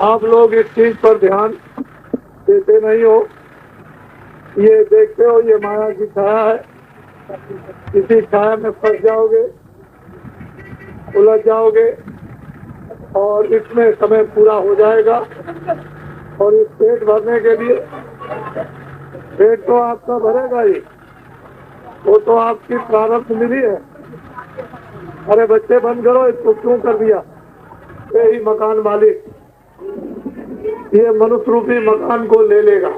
आप लोग इस चीज पर ध्यान देते नहीं हो। ये देखते हो ये माया की छाया है, इसी छाया में फंस जाओगे, उलझ जाओगे और इसमें समय पूरा हो जाएगा। और इस पेट भरने के लिए, पेट तो आपका भरेगा ही, वो तो आपकी प्रारब्ध मिली है। अरे बच्चे बंद करो, इसको क्यों कर दिया? ये ही मकान मालिक ये मनुष्य रूपी मकान को ले लेगा।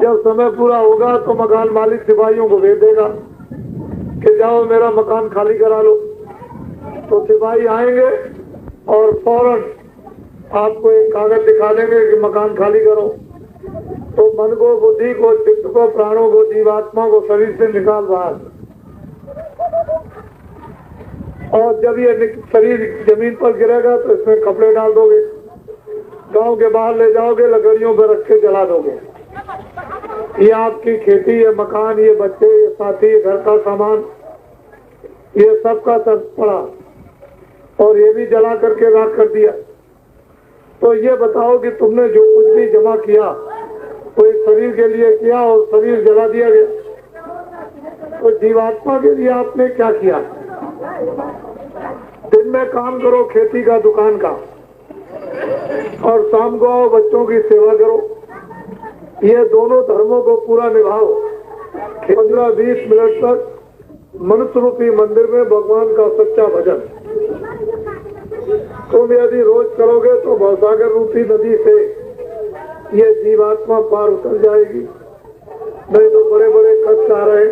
जब समय पूरा होगा तो मकान मालिक सिपाहियों को भेज देगा कि जाओ मेरा मकान खाली करा लो। तो सिपाही आएंगे और फौरन आपको एक कागज दिखा देंगे कि मकान खाली करो। तो मन को, बुद्धि को, चित्त को, प्राणों को, जीवात्मा को शरीर से निकाल बाहर। और जब ये शरीर जमीन पर गिरेगा तो इसमें कपड़े डाल दोगे, गांव के बाहर ले जाओगे, लकड़ियों पर रख के जला दोगे। ये आपकी खेती, ये मकान, ये बच्चे, ये साथी, ये घर का सामान, ये सब का सब पड़ा और ये भी जला करके राख कर दिया। तो ये बताओ कि तुमने जो कुछ भी जमा किया तो इस शरीर के लिए किया और शरीर जला दिया गया। तो जीवात्मा के लिए आपने क्या किया? दिन में काम करो खेती का, दुकान का, और शाम को आओ बच्चों की सेवा करो। ये दोनों धर्मों को पूरा निभाओ। 15-20 मिनट तक मनुष्य रूपी मंदिर में भगवान का सच्चा भजन तुम यदि रोज करोगे तो भवसागर रूपी नदी से ये जीवात्मा पार उतर जाएगी। नहीं तो बड़े बड़े कष्ट आ रहे,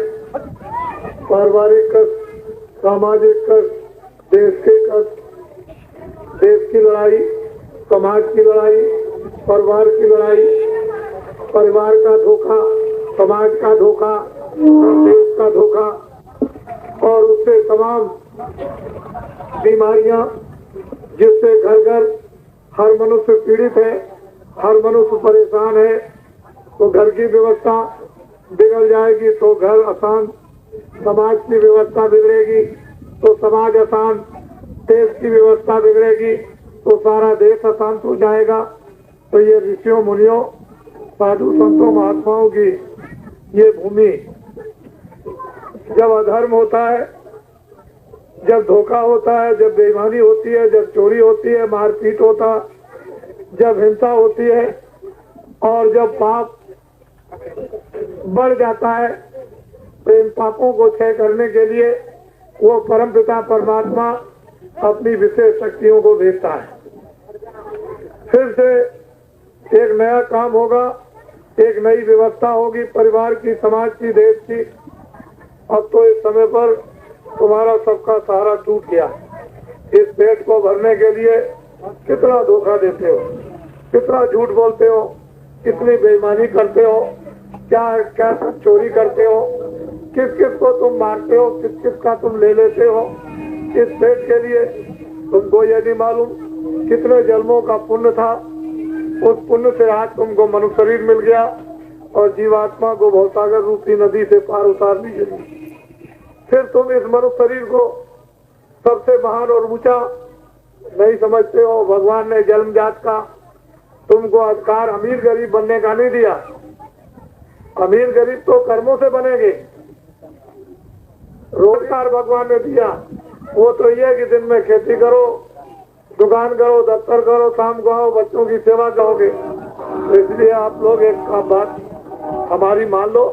पारिवारिक कष्ट, सामाजिक कष्ट, देश के कष्ट, देश की लड़ाई, समाज की लड़ाई, परिवार की लड़ाई, परिवार का धोखा, समाज का धोखा, देश का धोखा और उससे तमाम बीमारियां जिससे घर घर हर मनुष्य पीड़ित है, हर मनुष्य परेशान है। तो घर की व्यवस्था बिगड़ जाएगी तो घर अशांत, समाज की व्यवस्था बिगड़ेगी तो समाज अशांत, देश की व्यवस्था बिगड़ेगी तो सारा देश अशांत हो जाएगा। तो ये ऋषियों, मुनियों, साधु संतों, महात्माओं की ये भूमि, जब अधर्म होता है, जब धोखा होता है, जब बेईमानी होती है, जब चोरी होती है, मारपीट होता, जब हिंसा होती है और जब पाप बढ़ जाता है, तो इन पापों को क्षय करने के लिए वो परमपिता परमात्मा अपनी विशेष शक्तियों को भेजता है। फिर से एक नया काम होगा, एक नई व्यवस्था होगी, परिवार की, समाज की, देश की। अब तो इस समय पर तुम्हारा सबका सहारा टूट गया। इस पेट को भरने के लिए कितना धोखा देते हो, कितना झूठ बोलते हो, कितनी बेईमानी करते हो, क्या क्या चोरी करते हो, किस किस को तुम मारते हो, किस किस का तुम ले लेते हो। इस पेट के लिए तुमको ये नहीं मालूम कितने जन्मों का पुण्य था। उस पुण्य से आज तुमको मनुष्य शरीर मिल गया और जीवात्मा को भवसागर रूपी नदी से पार उतारनी चाहिए। फिर तुम इस मनुष्य शरीर को सबसे महान और ऊंचा नहीं समझते हो। भगवान ने जन्मजात का तुमको अधिकार अमीर गरीब बनने का नहीं दिया। अमीर गरीब तो कर्मों से बनेंगे। रोजगार भगवान ने दिया, वो तो ये कि दिन में खेती करो, दुकान करो, दफ्तर करो, शाम को आओ, बच्चों की सेवा करोगे। तो इसलिए आप लोग एक बात हमारी मान लो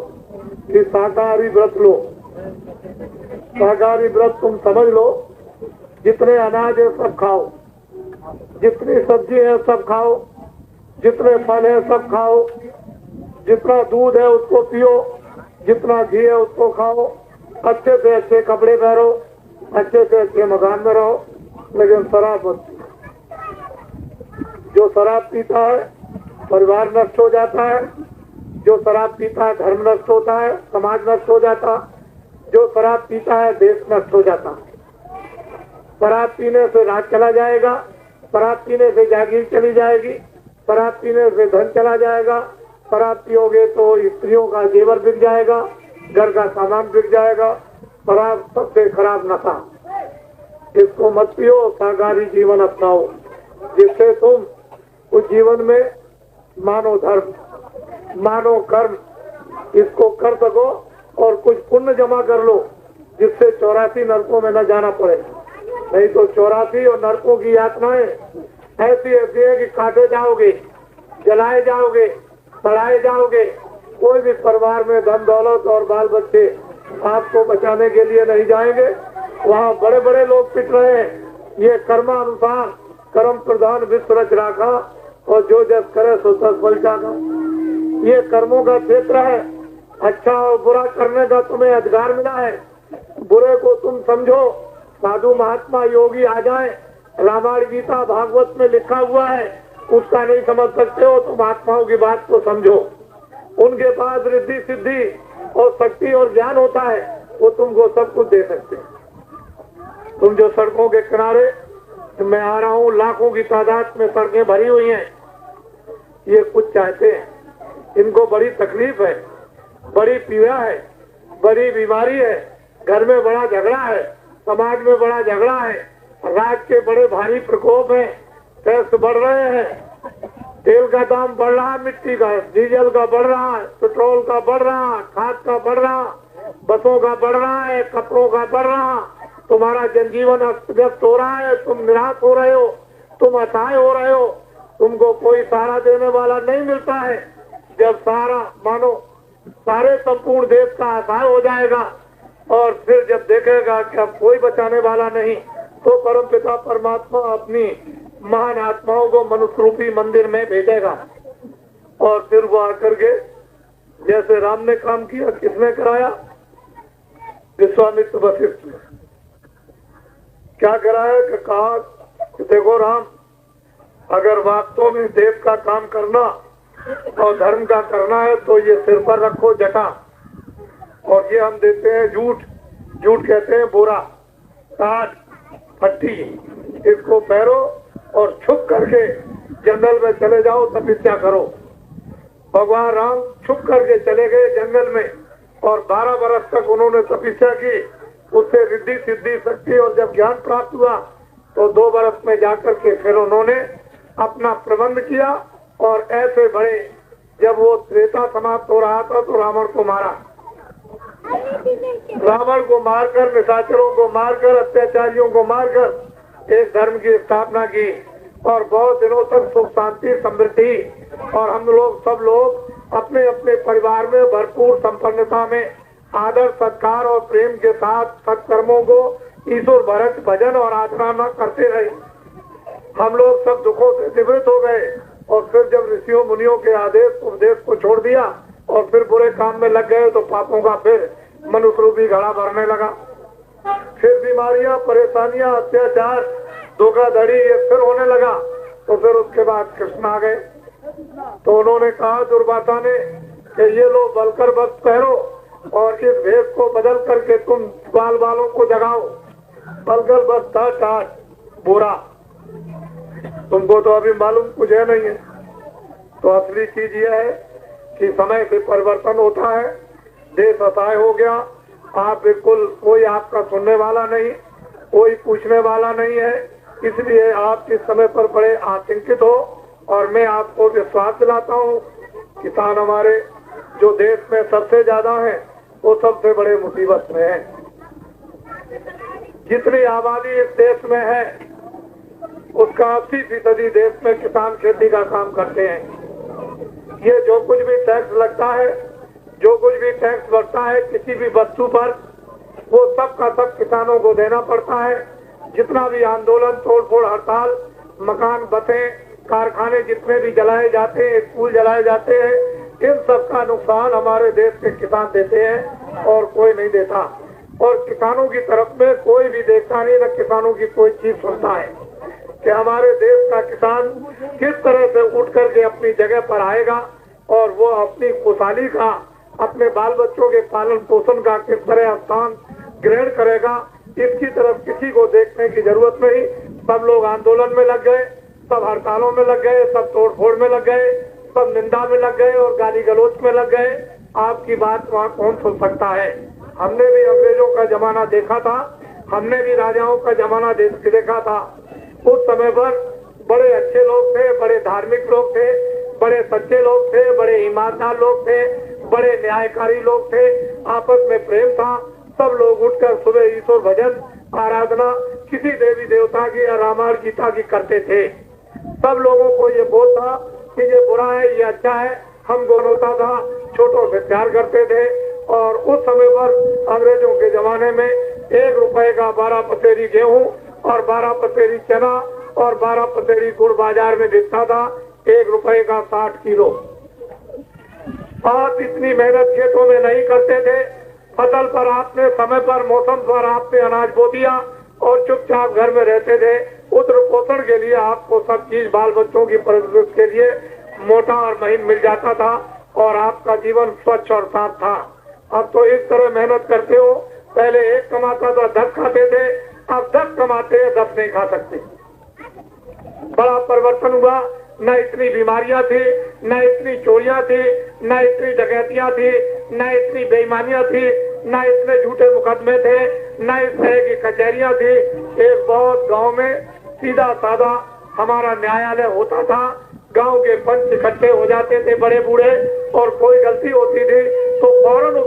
कि शाकाहारी व्रत लो। शाकाहारी व्रत तुम समझ लो, जितने अनाज है सब खाओ, जितनी सब्जी है सब खाओ, जितने फल है सब खाओ, जितना दूध है उसको पियो, जितना घी है उसको खाओ, अच्छे से अच्छे कपड़े पहनो, अच्छे से अच्छे मकान में रहो, लेकिन शराब मत। जो शराब पीता है परिवार नष्ट हो जाता है, जो शराब पीता है धर्म नष्ट होता है, समाज नष्ट हो जाता, जो शराब पीता है देश नष्ट हो जाता। शराब पीने से राज चला जाएगा, शराब पीने से जागीर चली जाएगी, शराब पीने से धन चला जाएगा, शराब पियोगे तो स्त्रियों का जेवर बिक जाएगा, घर का सामान बिक जाएगा। शराब सबसे खराब नशा, इसको मत पियो, शाकाहारी जीवन अपनाओ, जिससे तुम कुछ जीवन में मानो धर्म, मानो कर्म, इसको कर सको और कुछ पुण्य जमा कर लो जिससे 84 नरकों में न जाना पड़े। नहीं तो 84 और नरकों की यातनाएं ऐसी ऐसी है कि काटे जाओगे, जलाए जाओगे, सड़ाए जाओगे। कोई भी परिवार में धन दौलत और बाल बच्चे आपको बचाने के लिए नहीं जाएंगे। वहाँ बड़े बड़े लोग पिट रहे हैं। ये कर्मानुसार कर्म प्रधान विश्व रच राखा और जो जस करे सो तस फल चाखा। ये कर्मों का क्षेत्र है। अच्छा और बुरा करने का तुम्हें अधिकार मिला है। बुरे को तुम समझो, साधु महात्मा योगी आ जाए, रामायण गीता भागवत में लिखा हुआ है, उसका नहीं समझ सकते हो तो महात्माओं की बात को समझो। उनके पास रिद्धि सिद्धि और शक्ति और ज्ञान होता है, वो तुमको सब कुछ दे सकते हैं। तुम जो सड़कों के किनारे, मैं आ रहा हूँ, लाखों की तादाद में सड़कें भरी हुई हैं, ये कुछ चाहते हैं। इनको बड़ी तकलीफ है, बड़ी पीड़ा है, बड़ी बीमारी है, घर में बड़ा झगड़ा है, समाज में बड़ा झगड़ा है, राज के बड़े भारी प्रकोप है, टैक्स बढ़ रहे हैं, तेल का दाम बढ़ रहा है, मिट्टी का, डीजल का बढ़ रहा है, पेट्रोल का बढ़ रहा है, खाद का बढ़ रहा, बसों का बढ़ रहा है, कपड़ों का बढ़ रहा। तुम्हारा जनजीवन अस्त व्यस्त हो रहा है, तुम निराश हो रहे हो, तुम असहाय हो रहे हो, तुमको कोई सहारा देने वाला नहीं मिलता है। जब सारा मानो सारे संपूर्ण देश का असहाय हो जाएगा और फिर जब देखेगा कि अब कोई बचाने वाला नहीं, तो परम पिता परमात्मा अपनी महान आत्माओं को मनुष्य रूपी मंदिर में भेजेगा और फिर वो आकर के जैसे राम ने काम किया, किसने कराया? विश्वामित्र वशिष्ठ ने क्या कराया कि कहा कि देखो राम, अगर वास्तव में देव का काम करना और धर्म का करना है तो ये सिर पर रखो जटा, और ये हम देते हैं झूठ, झूठ कहते हैं बोरा, ताज, फट्टी, इसको पहरो और छुप करके जंगल में चले जाओ, तपस्या करो। भगवान राम छुप करके चले गए जंगल में और 12 वर्ष तक उन्होंने तपस्या की। उससे रिद्धि सिद्धि शक्ति और जब ज्ञान प्राप्त हुआ तो 2 वर्ष में जाकर के फिर उन्होंने अपना प्रबंध किया और ऐसे बड़े, जब वो त्रेता समाप्त हो रहा था तो रावण को मारा। रावण को मारकर, निशाचरों को मारकर, अत्याचारियों को मारकर एक धर्म की स्थापना की और बहुत दिनों तक सुख शांति समृद्धि और हम लोग सब लोग अपने अपने परिवार में भरपूर संपन्नता में आदर सत्कार और प्रेम के साथ सत्कर्मों को ईश्वर भरत भजन और आचरण करते रहे। हम लोग सब दुखों से निवृत्त हो गए और फिर जब ऋषियों मुनियों के आदेश उपदेश को छोड़ दिया और फिर बुरे काम में लग गए तो पापों का फिर मनुष्य रूपी घड़ा भरने लगा। फिर बीमारियां, परेशानियां, अत्याचार, धोखाधड़ी ये फिर होने लगा। तो फिर उसके बाद कृष्ण आ गए तो उन्होंने कहा दुर्वासा ने कि ये लो बलकर बस पहरो और इस भेष को बदल करके तुम बाल बालों को जगाओ। बलकर बस था टाट बोरा, तुमको तो अभी मालूम कुछ है नहीं है। तो असली चीज यह है कि समय से परिवर्तन होता है, देश असहाय हो गया, आप बिल्कुल कोई आपका सुनने वाला नहीं, कोई पूछने वाला नहीं है, इसलिए आप इस समय पर बड़े आतंकित हो। और मैं आपको विश्वास दिलाता हूँ, किसान हमारे जो देश में सबसे ज्यादा है वो सबसे बड़े मुसीबत में है। जितनी आबादी इस देश में है उसका 80% देश में किसान खेती का काम करते हैं। ये जो कुछ भी टैक्स लगता है, जो कुछ भी टैक्स बढ़ता है किसी भी वस्तु पर, वो सब का सब किसानों को देना पड़ता है। जितना भी आंदोलन, तोड़फोड़, हड़ताल, मकान, बसें, कारखाने जितने भी जलाए जाते हैं, स्कूल जलाए जाते हैं, इन सब का नुकसान हमारे देश के किसान देते हैं और कोई नहीं देता। और किसानों की तरफ में कोई भी देखता नहीं, न किसानों की कोई चीज सुनता है कि हमारे देश का किसान किस तरह से उठ करके अपनी जगह पर आएगा और वो अपनी खुशहाली का, अपने बाल बच्चों के पालन पोषण का किस तरह स्थान ग्रहण करेगा। इसकी तरफ किसी को देखने की जरूरत नहीं। सब लोग आंदोलन में लग गए, सब हड़तालों में लग गए, सब तोड़फोड़ में लग गए, सब निंदा में लग गए और गाली गलौज में लग गए। आपकी बात वहाँ कौन सुन सकता है? हमने भी अंग्रेजों का जमाना देखा था, हमने भी राजाओं का जमाना देखा था। उस समय पर बड़े अच्छे लोग थे, बड़े धार्मिक लोग थे, बड़े सच्चे लोग थे, बड़े ईमानदार लोग थे, बड़े न्यायकारी लोग थे। आपस में प्रेम था। सब लोग उठकर सुबह ईश्वर भजन आराधना किसी देवी देवता की या रामायण गीता की करते थे। सब लोगों को ये बोध था कि ये बुरा है, ये अच्छा है। हम होता था, छोटों से प्यार करते थे। और उस समय पर अंग्रेजों के जमाने में 1 रुपए का 12 पसेरी गेहूं और 12 पसेरी चना और 12 पसेरी गुड़ बाजार में बिकता था। 1 रुपए का 60 किलो। आप इतनी मेहनत खेतों में नहीं करते थे। फसल पर आपने समय पर मौसम पर आपने अनाज बो दिया और चुपचाप घर में रहते थे। उत्र पोषण के लिए आपको सब चीज बाल बच्चों की परवरिश के लिए मोटा और महीन मिल जाता था और आपका जीवन स्वच्छ और साफ था। अब तो इस तरह मेहनत करते हो। पहले 1 कमाता था 10 खाते थे, अब 10 कमाते हैं 10 नहीं खा सकते। बड़ा परिवर्तन हुआ। न इतनी बीमारियां थी, न इतनी चोरियां थी, न इतनी डकैतियां थी, न इतनी बेईमानियां थी, न इतने झूठे मुकदमे थे, न इस तरह की कचहरियां थी। एक बहुत गांव में सीधा साधा हमारा न्यायालय होता था। गांव के पंच इकट्ठे हो जाते थे बड़े बूढ़े, और कोई गलती होती थी तो फौरन उसका